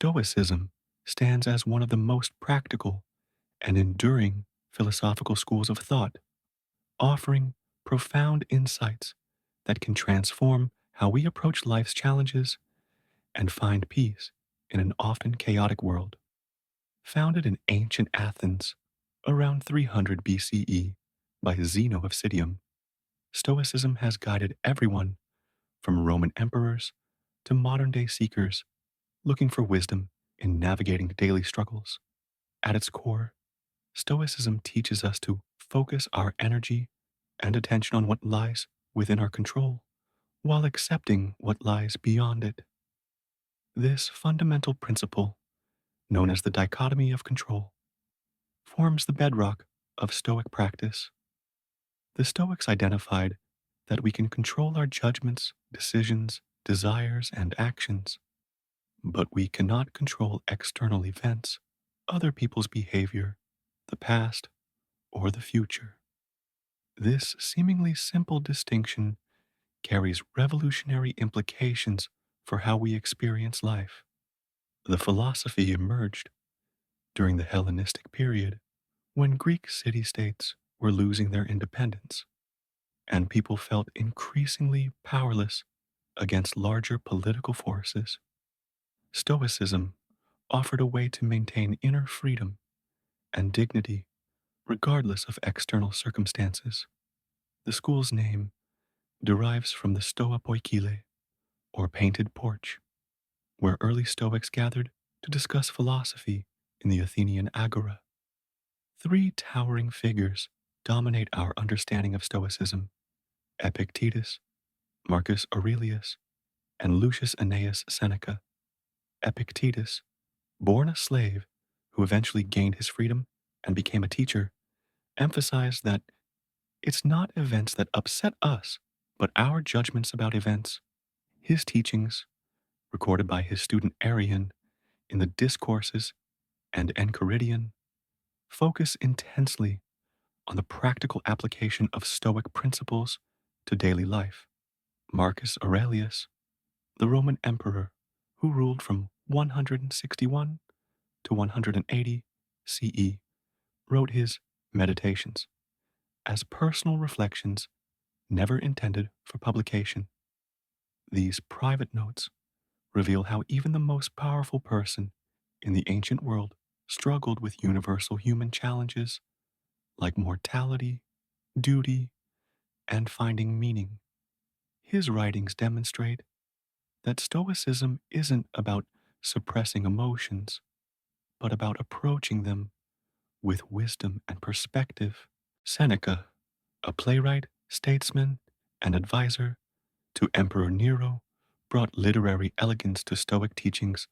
Stoicism stands as one of the most practical and enduring philosophical schools of thought, offering profound insights that can transform how we approach life's challenges and find peace in an often chaotic world. Founded in ancient Athens around 300 BCE by Zeno of Citium, Stoicism has guided everyone from Roman emperors to modern day seekers looking for wisdom in navigating daily struggles. At its core, Stoicism teaches us to focus our energy and attention on what lies within our control while accepting what lies beyond it. This fundamental principle, known as the dichotomy of control, forms the bedrock of Stoic practice. The Stoics identified that we can control our judgments, decisions, desires, and actions, but we cannot control external events, other people's behavior, the past, or the future. This seemingly simple distinction carries revolutionary implications for how we experience life. The philosophy emerged during the Hellenistic period when Greek city states were losing their independence and people felt increasingly powerless against larger political forces. Stoicism offered a way to maintain inner freedom and dignity regardless of external circumstances. The school's name derives from the Stoa Poikile, or painted porch, where early Stoics gathered to discuss philosophy in the Athenian agora. Three towering figures dominate our understanding of Stoicism: Epictetus, Marcus Aurelius, and Lucius Annaeus Seneca. Epictetus, born a slave who eventually gained his freedom and became a teacher, emphasized that it's not events that upset us, but our judgments about events. His teachings, recorded by his student Arrian in the Discourses and Enchiridion, focus intensely on the practical application of Stoic principles to daily life. Marcus Aurelius, the Roman emperor who ruled from 161 to 180 CE, wrote his Meditations as personal reflections never intended for publication. These private notes reveal how even the most powerful person in the ancient world struggled with universal human challenges like mortality, duty, and finding meaning. His writings demonstrate that Stoicism isn't about suppressing emotions, but about approaching them with wisdom and perspective. Seneca, a playwright, statesman, and advisor to Emperor Nero, brought literary elegance to Stoic teachings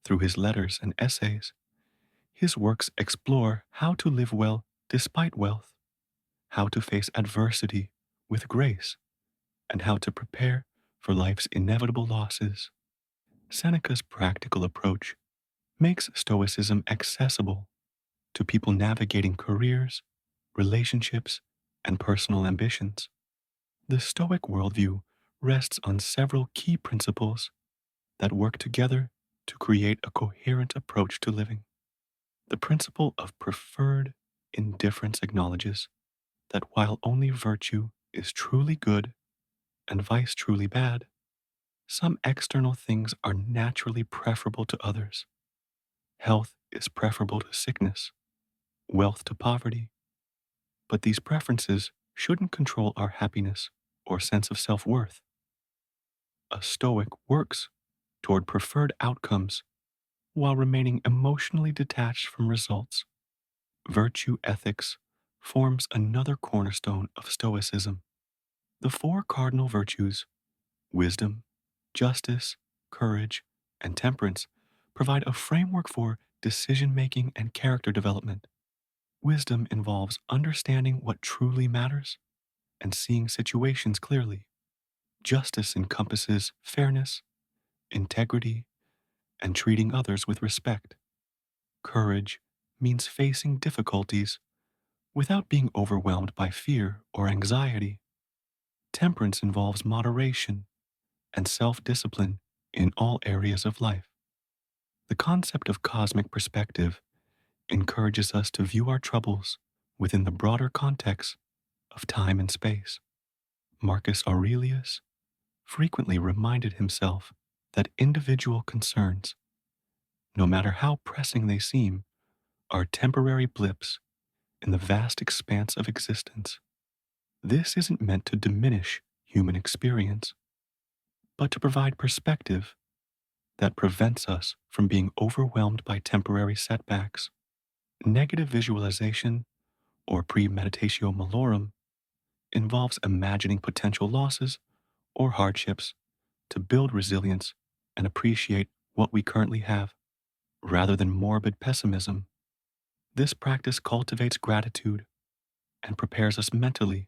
through his letters and essays. His works explore how to live well despite wealth, how to face adversity with grace, and how to prepare for life's inevitable losses. Seneca's practical approach makes Stoicism accessible to people navigating careers, relationships, and personal ambitions. The Stoic worldview rests on several key principles that work together to create a coherent approach to living. The principle of preferred indifference acknowledges that while only virtue is truly good and vice truly bad, some external things are naturally preferable to others. Health is preferable to sickness, wealth to poverty, but these preferences shouldn't control our happiness or sense of self worth. A Stoic works toward preferred outcomes while remaining emotionally detached from results. Virtue ethics forms another cornerstone of Stoicism. The four cardinal virtues, wisdom, justice, courage, and temperance, provide a framework for decision making and character development. Wisdom involves understanding what truly matters and seeing situations clearly. Justice encompasses fairness, integrity, and treating others with respect. Courage means facing difficulties without being overwhelmed by fear or anxiety. Temperance involves moderation and self discipline in all areas of life. The concept of cosmic perspective encourages us to view our troubles within the broader context of time and space. Marcus Aurelius frequently reminded himself that individual concerns, no matter how pressing they seem, are temporary blips in the vast expanse of existence. This isn't meant to diminish human experience, but to provide perspective that prevents us from being overwhelmed by temporary setbacks. Negative visualization, or premeditatio malorum, involves imagining potential losses or hardships to build resilience and appreciate what we currently have, rather than morbid pessimism. This practice cultivates gratitude and prepares us mentally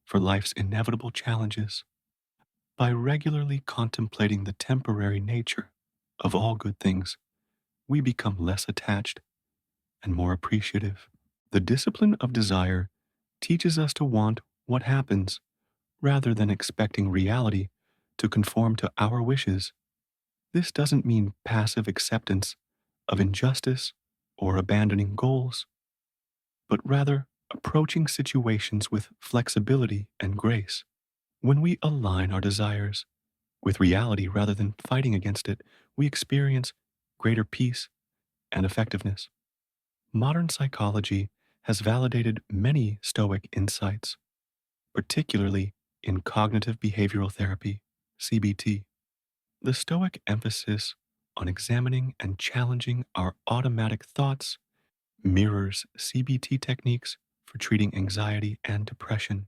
for life's inevitable challenges. By regularly contemplating the temporary nature of all good things, we become less attached and more appreciative. The discipline of desire teaches us to want what happens rather than expecting reality to conform to our wishes. This doesn't mean passive acceptance of injustice or abandoning goals, but rather approaching situations with flexibility and grace. When we align our desires with reality rather than fighting against it, we experience greater peace and effectiveness. Modern psychology has validated many Stoic insights, particularly in cognitive behavioral therapy, CBT. The Stoic emphasis on examining and challenging our automatic thoughts mirrors CBT techniques for treating anxiety and depression.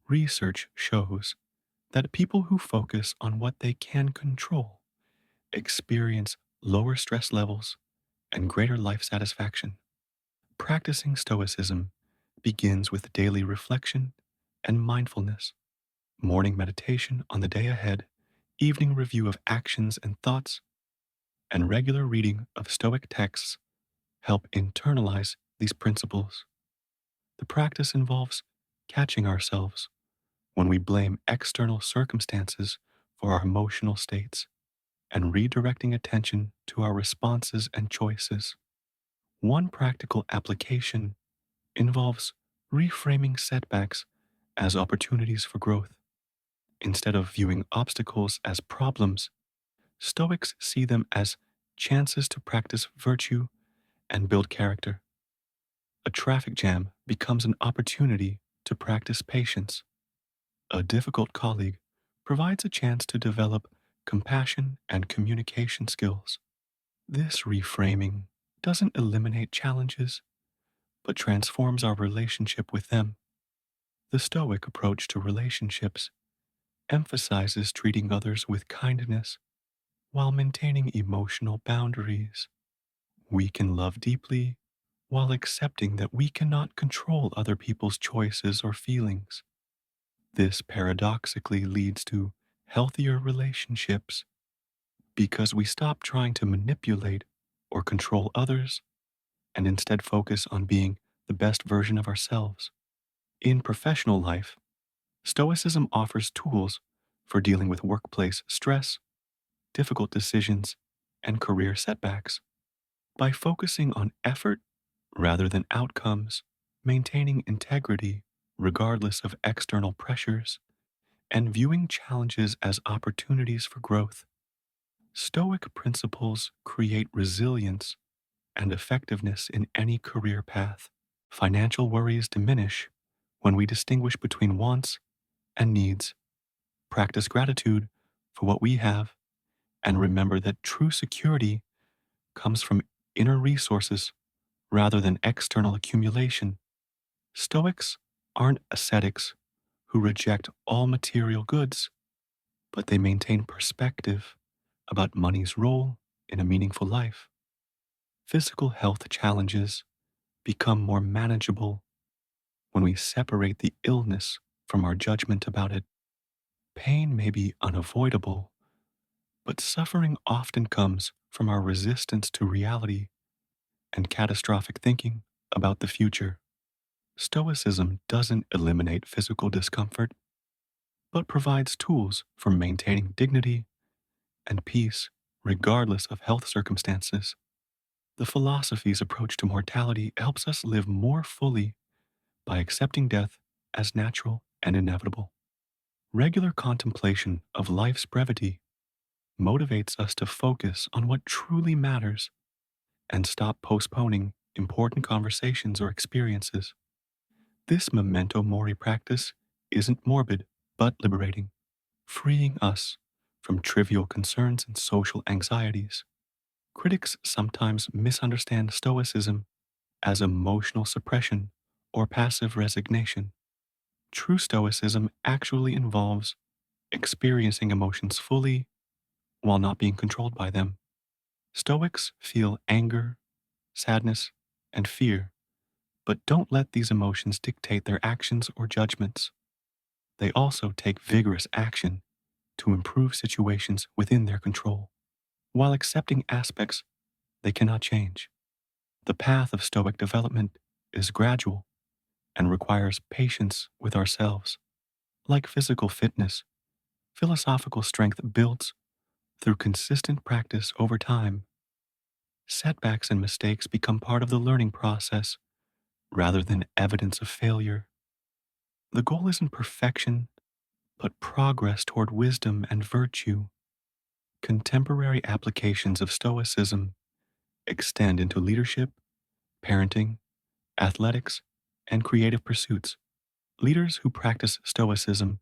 Research shows that people who focus on what they can control experience lower stress levels and greater life satisfaction. Practicing Stoicism begins with daily reflection and mindfulness, morning meditation on the day ahead, evening review of actions and thoughts, and regular reading of Stoic texts help internalize these principles. The practice involves catching ourselves when we blame external circumstances for our emotional states and redirecting attention to our responses and choices. One practical application involves reframing setbacks as opportunities for growth. Instead of viewing obstacles as problems, Stoics see them as chances to practice virtue and build character. A traffic jam becomes an opportunity to practice patience. A difficult colleague provides a chance to develop compassion and communication skills. This reframing doesn't eliminate challenges, but transforms our relationship with them. The Stoic approach to relationships emphasizes treating others with kindness while maintaining emotional boundaries. We can love deeply while accepting that we cannot control other people's choices or feelings. This paradoxically leads to healthier relationships because we stop trying to manipulate or control others and instead focus on being the best version of ourselves. In professional life, Stoicism offers tools for dealing with workplace stress, difficult decisions, and career setbacks. By focusing on effort rather than outcomes, maintaining integrity regardless of external pressures, and viewing challenges as opportunities for growth, Stoic principles create resilience and effectiveness in any career path. Financial worries diminish when we distinguish between wants and needs, practice gratitude for what we have, and remember that true security comes from inner resources rather than external accumulation. Stoics aren't ascetics who reject all material goods, but they maintain perspective about money's role in a meaningful life. Physical health challenges become more manageable when we separate the illness from our judgment about it. Pain may be unavoidable, but suffering often comes from our resistance to reality and catastrophic thinking about the future. Stoicism doesn't eliminate physical discomfort, but provides tools for maintaining dignity and peace regardless of health circumstances. The philosophy's approach to mortality helps us live more fully by accepting death as natural and inevitable. Regular contemplation of life's brevity motivates us to focus on what truly matters and stop postponing important conversations or experiences. This memento mori practice isn't morbid, but liberating, freeing us from trivial concerns and social anxieties. Critics sometimes misunderstand Stoicism as emotional suppression or passive resignation. True Stoicism actually involves experiencing emotions fully while not being controlled by them. Stoics feel anger, sadness, and fear, but don't let these emotions dictate their actions or judgments. They also take vigorous action to improve situations within their control, while accepting aspects they cannot change. The path of Stoic development is gradual and requires patience with ourselves. Like physical fitness, philosophical strength builds through consistent practice over time. Setbacks and mistakes become part of the learning process rather than evidence of failure. The goal isn't perfection, but progress toward wisdom and virtue. Contemporary applications of Stoicism extend into leadership, parenting, athletics, and creative pursuits. Leaders who practice Stoicism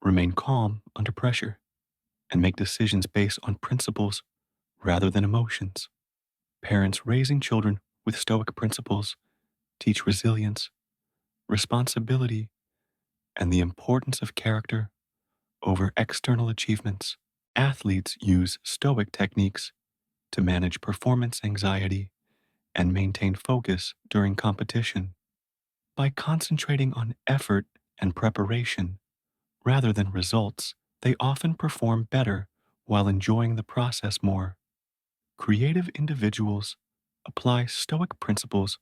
remain calm under pressure and make decisions based on principles rather than emotions. Parents raising children with Stoic principles teach resilience, responsibility, and the importance of character over external achievements. Athletes use Stoic techniques to manage performance anxiety and maintain focus during competition. By concentrating on effort and preparation rather than results, they often perform better while enjoying the process more. Creative individuals apply Stoic principles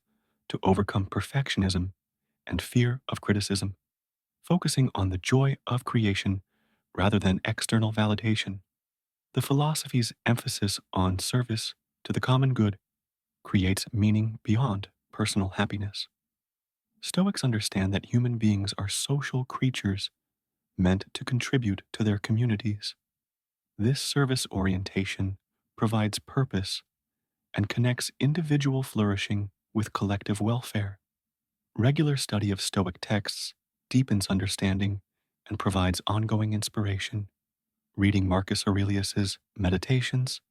to overcome perfectionism and fear of criticism, focusing on the joy of creation rather than external validation. The philosophy's emphasis on service to the common good creates meaning beyond personal happiness. Stoics understand that human beings are social creatures meant to contribute to their communities. This service orientation provides purpose and connects individual flourishing with collective welfare. Regular study of Stoic texts deepens understanding and provides ongoing inspiration. Reading Marcus Aurelius's Meditations,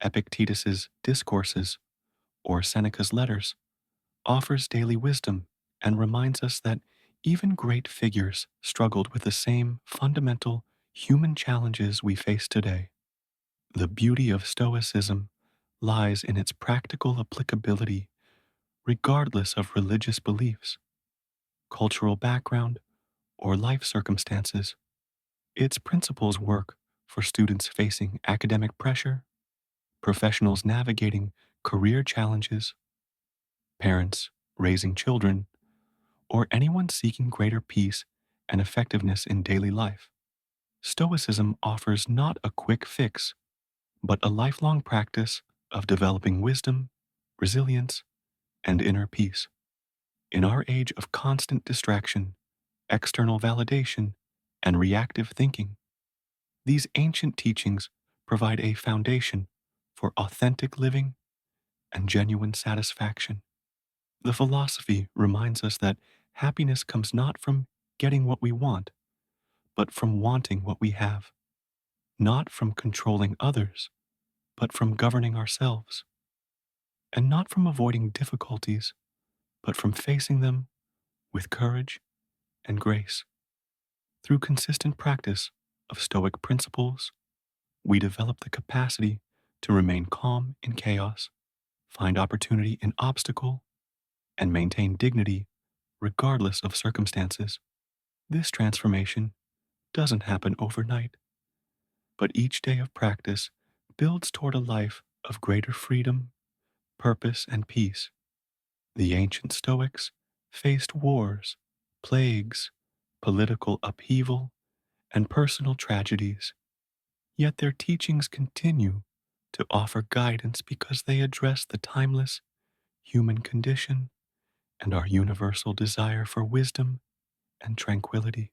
Epictetus's Discourses, or Seneca's letters offers daily wisdom and reminds us that even great figures struggled with the same fundamental human challenges we face today. The beauty of Stoicism lies in its practical applicability regardless of religious beliefs, cultural background, or life circumstances. Its principles work for students facing academic pressure, professionals navigating career challenges, parents raising children, or anyone seeking greater peace and effectiveness in daily life. Stoicism offers not a quick fix, but a lifelong practice of developing wisdom, resilience, and inner peace. In our age of constant distraction, external validation, and reactive thinking, these ancient teachings provide a foundation for authentic living and genuine satisfaction. The philosophy reminds us that happiness comes not from getting what we want, but from wanting what we have, not from controlling others, but from governing ourselves, and not from avoiding difficulties, but from facing them with courage and grace. Through consistent practice of Stoic principles, we develop the capacity to remain calm in chaos, find opportunity in obstacle, and maintain dignity regardless of circumstances. This transformation doesn't happen overnight, but each day of practice builds toward a life of greater freedom, purpose, and peace. The ancient Stoics faced wars, plagues, political upheaval, and personal tragedies, yet their teachings continue to offer guidance because they address the timeless human condition and our universal desire for wisdom and tranquility.